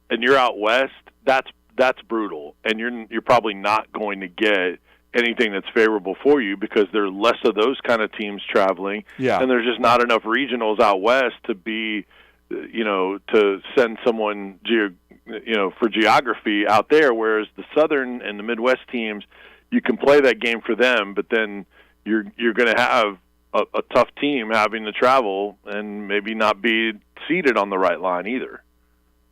S19: and you're out west, that's brutal, and you're probably not going to get anything that's favorable for you because there are less of those kind of teams traveling, and there's just not enough regionals out west to be, to send someone for geography out there. Whereas the Southern and the Midwest teams, you can play that game for them, but then you're going to have a tough team having to travel and maybe not be seated on the right line either.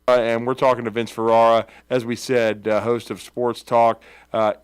S1: And we're talking to Vince Ferrara, as we said, host of Sports Talk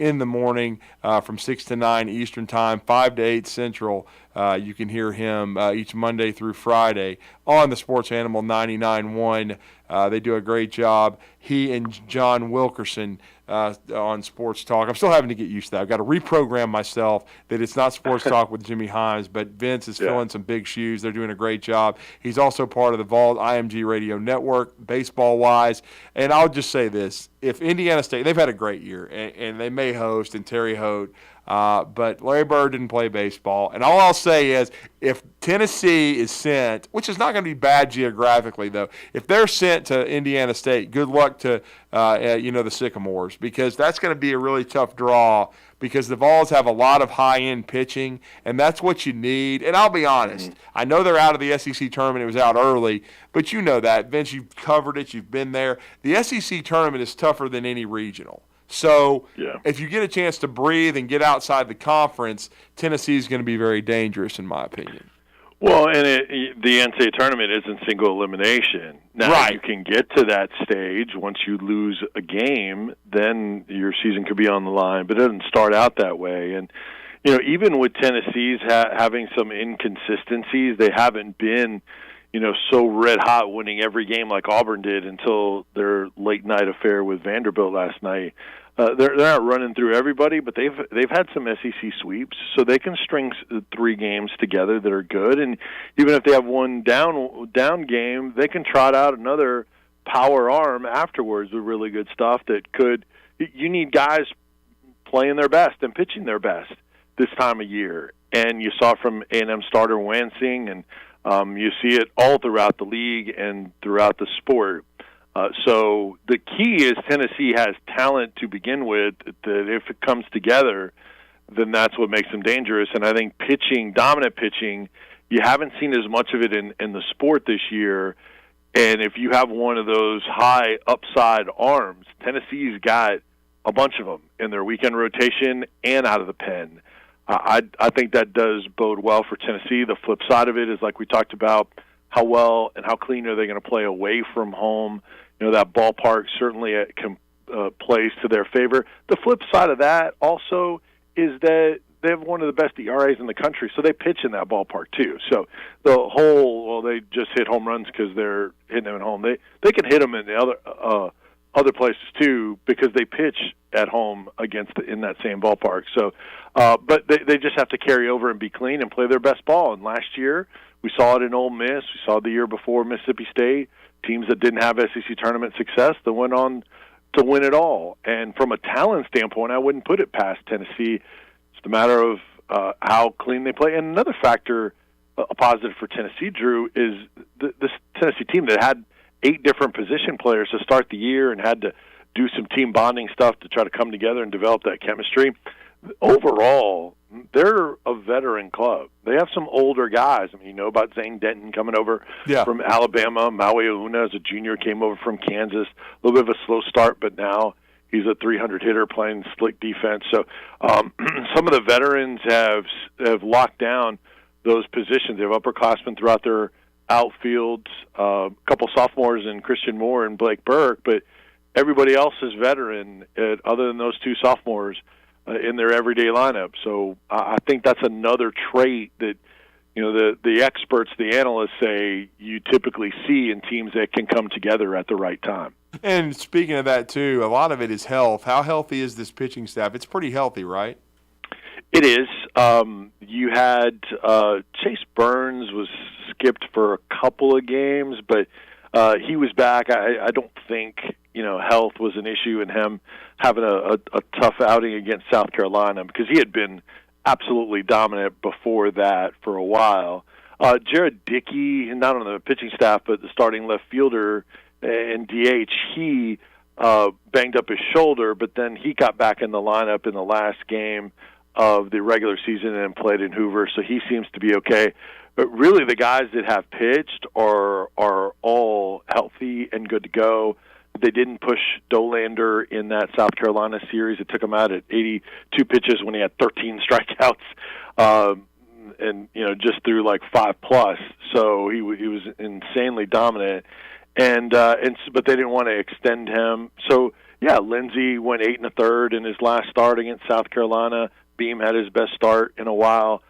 S1: in the morning from 6 to 9 Eastern Time, 5 to 8 Central. You can hear him each Monday through Friday on the Sports Animal 99.1. They do a great job. He and John Wilkerson on Sports Talk. I'm still having to get used to that. I've got to reprogram myself that it's not Sports Talk with Jimmy Himes, but Vince is filling some big shoes. They're doing a great job. He's also part of the Vault IMG Radio Network, baseball-wise. And I'll just say this. If Indiana State, they've had a great year, and they may host, and Terry Holt, but Larry Bird didn't play baseball. And all I'll say is if Tennessee is sent, which is not going to be bad geographically, though, if they're sent to Indiana State, good luck to the Sycamores, because that's going to be a really tough draw because the Vols have a lot of high-end pitching, and that's what you need. And I'll be honest, I know they're out of the SEC tournament. It was out early, but you know that. Vince, you've covered it. You've been there. The SEC tournament is tougher than any regional. So if you get a chance to breathe and get outside the conference, Tennessee is going to be very dangerous, in my opinion.
S19: Well, and the NCAA tournament isn't single elimination. Now, you can get to that stage. Once you lose a game, then your season could be on the line, but it doesn't start out that way. And, even with Tennessee's having some inconsistencies, they haven't been, so red hot winning every game like Auburn did until their late night affair with Vanderbilt last night. They're not running through everybody, but they've had some SEC sweeps, so they can string 3 games together that are good. And even if they have one down game, they can trot out another power arm afterwards with really good stuff that could. You need guys playing their best and pitching their best this time of year, and you saw it from A&M starter Wansing, and you see it all throughout the league and throughout the sport. So the key is Tennessee has talent to begin with, that if it comes together, then that's what makes them dangerous. And I think dominant pitching, you haven't seen as much of it in the sport this year. And if you have one of those high upside arms, Tennessee's got a bunch of them in their weekend rotation and out of the pen. I think that does bode well for Tennessee. The flip side of it is, like we talked about, how well and how clean are they going to play away from home. That ballpark certainly plays to their favor. The flip side of that also is that they have one of the best ERAs in the country, so they pitch in that ballpark too. So they just hit home runs because they're hitting them at home. They can hit them in the other places too because they pitch at home in that same ballpark. So, but they just have to carry over and be clean and play their best ball. And last year we saw it in Ole Miss. We saw it the year before Mississippi State. Teams that didn't have SEC tournament success that went on to win it all. And from a talent standpoint, I wouldn't put it past Tennessee. It's a matter of how clean they play. And another factor, a positive for Tennessee, Drew, is this Tennessee team that had 8 different position players to start the year and had to do some team bonding stuff to try to come together and develop that chemistry. Overall, they're a veteran club. They have some older guys. I mean, you know about Zane Denton coming over from Alabama. Maui Auna as a junior came over from Kansas. A little bit of a slow start, but now He's a 300 hitter playing slick defense. So some of the veterans have locked down those positions. They have upperclassmen throughout their outfields, a couple sophomores in Christian Moore and Blake Burke, but everybody else is veteran other than those two sophomores in their everyday lineup. So I think that's another trait that, you know, the experts, the analysts say you typically see in teams that can come together at the right time.
S1: And speaking of that, too, a lot of it is health. How healthy is this pitching staff? It's pretty healthy, right?
S19: It is. You had Chase Burns was skipped for a couple of games, but he was back. I don't think, you know, health was an issue in him having a tough outing against South Carolina, because he had been absolutely dominant before that for a while. Jared Dickey, not on the pitching staff, but the starting left fielder and DH, he banged up his shoulder, but then he got back in the lineup in the last game of the regular season and played in Hoover, so he seems to be okay. But really, the guys that have pitched are all healthy and good to go. They didn't push Dolander in that South Carolina series. It took him out at 82 pitches when he had 13 strikeouts, and you know, just threw like 5+. So he was insanely dominant, but they didn't want to extend him. So yeah, Lindsey went 8 1/3 in his last start against South Carolina. Beam had his best start in a while.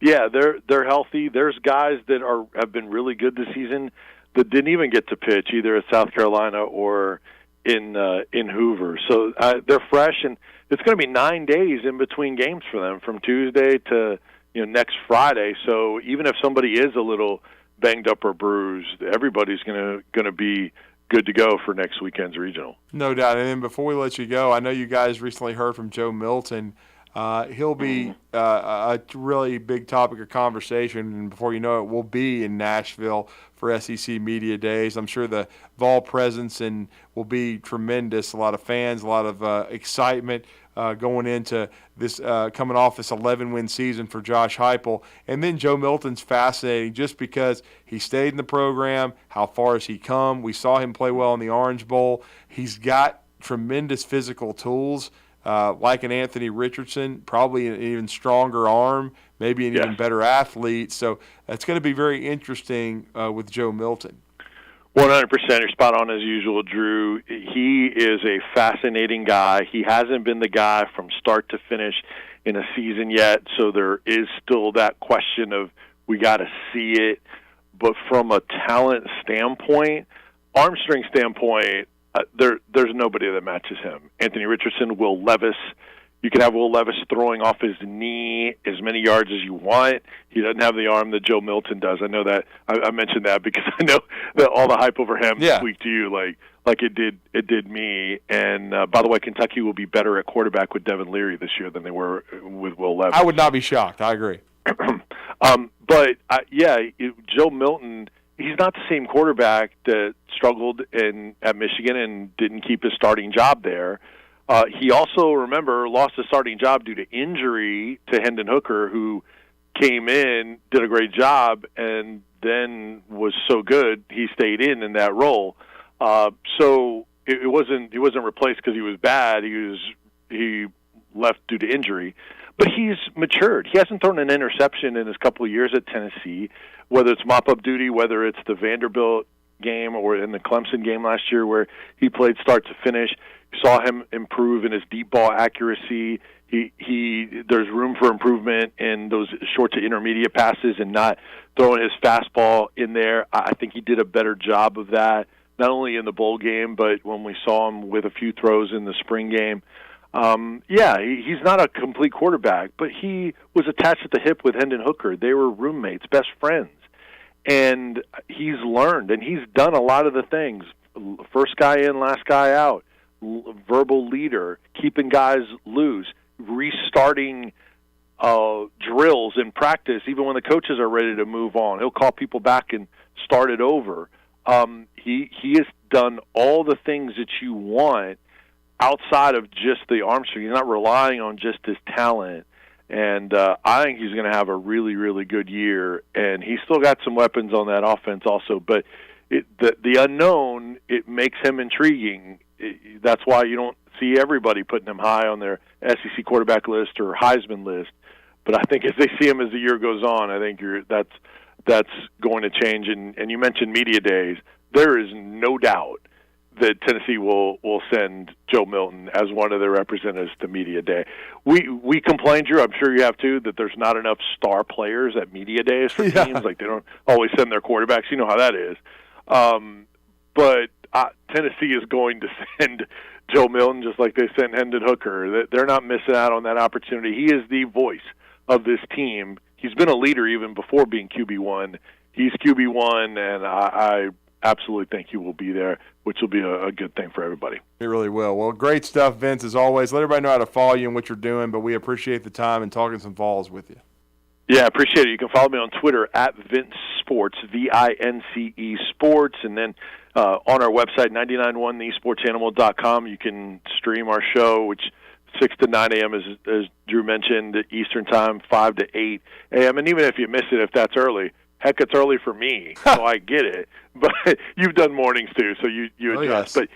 S19: Yeah, they're healthy. There's guys that have been really good this season that didn't even get to pitch either at South Carolina or in Hoover. So they're fresh, and it's going to be 9 days in between games for them, from Tuesday to next Friday. So even if somebody is a little banged up or bruised, everybody's going to be good to go for next weekend's regional.
S1: No doubt. And then before we let you go, I know you guys recently heard from Joe Milton. He'll be a really big topic of conversation, and before you know it, we'll be in Nashville for SEC Media Days. I'm sure the Vol presence will be tremendous. A lot of fans, a lot of excitement going into this, coming off this 11-win season for Josh Heupel. And then Joe Milton's fascinating just because he stayed in the program. How far has he come? We saw him play well in the Orange Bowl. He's got tremendous physical tools. Like an Anthony Richardson, probably an even stronger arm, maybe an even better athlete. So that's going to be very interesting with Joe Milton.
S19: 100%. You're spot on as usual, Drew. He is a fascinating guy. He hasn't been the guy from start to finish in a season yet, so there is still that question of we got to see it. But from a talent standpoint, arm strength standpoint, there's nobody that matches him. Anthony Richardson, Will Levis. You can have Will Levis throwing off his knee as many yards as you want. He doesn't have the arm that Joe Milton does. I know that. I mentioned that because I know that all the hype over him tweaked to you like it did me. And by the way, Kentucky will be better at quarterback with Devin Leary this year than they were with Will Levis.
S1: I would not be shocked. I agree.
S19: But Joe Milton, he's not the same quarterback that struggled at Michigan and didn't keep his starting job there. He also, remember, lost his starting job due to injury to Hendon Hooker, who came in, did a great job, and then was so good he stayed in that role. So he wasn't replaced because he was bad. He left due to injury. But he's matured. He hasn't thrown an interception in his couple of years at Tennessee, whether it's mop-up duty, whether it's the Vanderbilt game or in the Clemson game last year where he played start to finish. You saw him improve in his deep ball accuracy. There's room for improvement in those short to intermediate passes and not throwing his fastball in there. I think he did a better job of that, not only in the bowl game, but when we saw him with a few throws in the spring game. He's not a complete quarterback, but he was attached at the hip with Hendon Hooker. They were roommates, best friends. And he's learned, and he's done a lot of the things. First guy in, last guy out, verbal leader, keeping guys loose, restarting drills in practice, even when the coaches are ready to move on. He'll call people back and start it over. He has done all the things that you want outside of just the arm strength. He's not relying on just his talent. And I think he's going to have a really, really good year. And he's still got some weapons on that offense also. But the unknown, it makes him intriguing. That's why you don't see everybody putting him high on their SEC quarterback list or Heisman list. But I think as they see him as the year goes on, I think that's going to change. And you mentioned media days. There is no doubt that Tennessee will send Joe Milton as one of their representatives to media day. We complained, Drew, I'm sure you have too, that there's not enough star players at media days for teams. Like they don't always send their quarterbacks. You know how that is. But Tennessee is going to send Joe Milton just like they sent Hendon Hooker. They're not missing out on that opportunity. He is the voice of this team. He's been a leader even before being QB1. He's QB1, and I absolutely think he will be there, which will be a good thing for everybody.
S1: It really will. Well, great stuff, Vince, as always. Let everybody know how to follow you and what you're doing, but we appreciate the time and talking some Vols with you.
S19: Yeah, appreciate it. You can follow me on Twitter at Vince Sports, VINCE Sports, and then on our website, 991thesportsanimal.com, you can stream our show, which 6 to 9 a.m., as Drew mentioned, Eastern Time, 5 to 8 a.m., and even if you miss it, if that's early, heck, it's early for me, so I get it. But you've done mornings too, so you adjust.
S1: Yes.
S19: But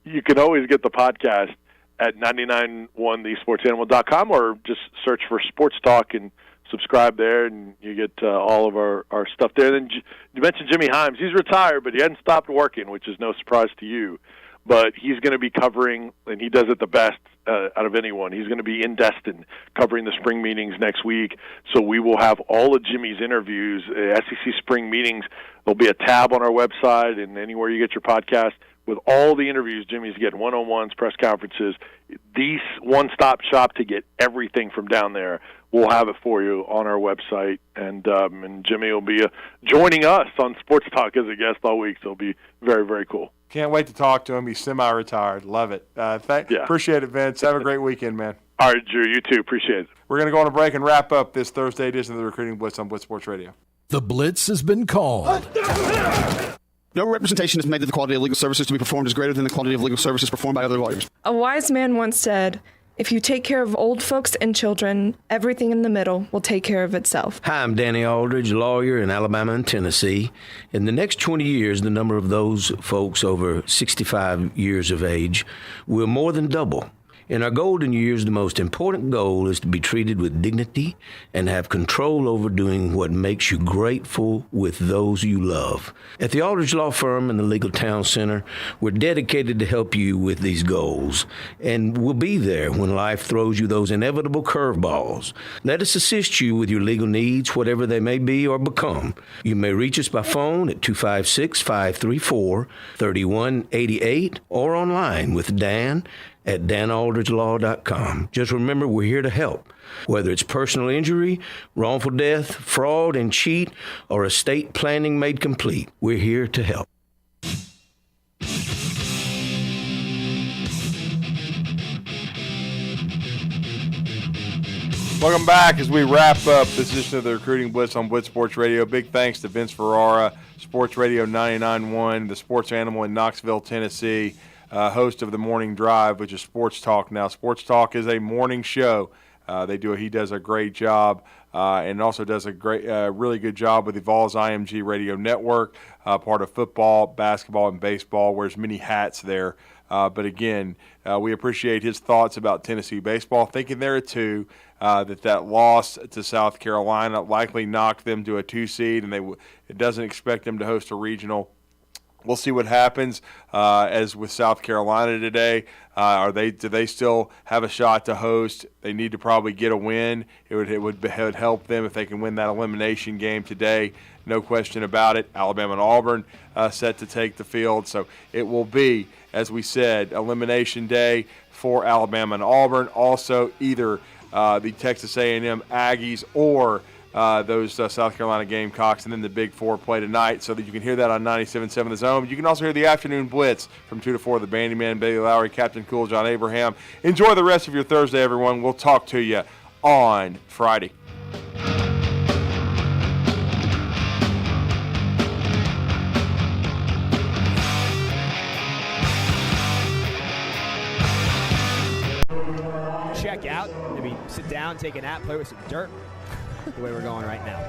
S19: you can always get the podcast at 991thesportsanimal.com or just search for Sports Talk and subscribe there, and you get all of our stuff there. And then you mentioned Jimmy Himes. He's retired, but he hadn't stopped working, which is no surprise to you. But he's going to be covering, and he does it the best out of anyone. He's going to be in Destin covering the spring meetings next week. So we will have all of Jimmy's interviews, SEC spring meetings. There'll be a tab on our website and anywhere you get your podcast with all the interviews Jimmy's getting, one-on-ones, press conferences. These one-stop shop to get everything from down there. We'll have it for you on our website, and Jimmy will be joining us on Sports Talk as a guest all week, so it'll be very, very cool.
S1: Can't wait to talk to him. He's semi-retired. Love it. Appreciate it, Vince. Have a great weekend, man.
S19: All right, Drew, you too. Appreciate it.
S1: We're going to go on a break and wrap up this Thursday edition of the Recruiting Blitz on Blitz Sports Radio.
S20: The Blitz has been called.
S21: No representation is made that the quality of legal services to be performed is greater than the quality of legal services performed by other lawyers.
S22: A wise man once said, if you take care of old folks and children, everything in the middle will take care of itself.
S23: Hi, I'm Danny Aldridge, lawyer in Alabama and Tennessee. In the next 20 years, the number of those folks over 65 years of age will more than double. In our golden years, the most important goal is to be treated with dignity and have control over doing what makes you grateful with those you love. At the Aldridge Law Firm and the Legal Town Center, we're dedicated to help you with these goals, and we'll be there when life throws you those inevitable curveballs. Let us assist you with your legal needs, whatever they may be or become. You may reach us by phone at 256-534-3188 or online with Dan at danaldridgelaw.com. Just remember, we're here to help. Whether it's personal injury, wrongful death, fraud and cheat, or estate planning made complete, we're here to help.
S1: Welcome back as we wrap up this edition of the Recruiting Blitz on Blitz Sports Radio. Big thanks to Vince Ferrara, Sports Radio 99.1, the Sports Animal in Knoxville, Tennessee, host of the Morning Drive, which is Sports Talk now. Sports Talk is a morning show. He does a great job, and also does a really good job with the Vols IMG Radio Network, part of football, basketball, and baseball. Wears many hats there. But again, we appreciate his thoughts about Tennessee baseball. Thinking there too that loss to South Carolina likely knocked them to a 2 seed, and it doesn't expect them to host a regional. We'll see what happens as with South Carolina today. Do they still have a shot to host? They need to probably get a win. It would help them if they can win that elimination game today. No question about it. Alabama and Auburn set to take the field. So it will be, as we said, elimination day for Alabama and Auburn. Also either the Texas A&M Aggies or those South Carolina Gamecocks, and then the Big Four play tonight, so that you can hear that on 97.7 The Zone. You can also hear the afternoon blitz from 2 to 4, the Bandyman, Bailey Lowry, Captain Cool, John Abraham. Enjoy the rest of your Thursday, everyone. We'll talk to you on Friday.
S24: Check out, maybe sit down, take a nap, play with some dirt, the way we're going right now.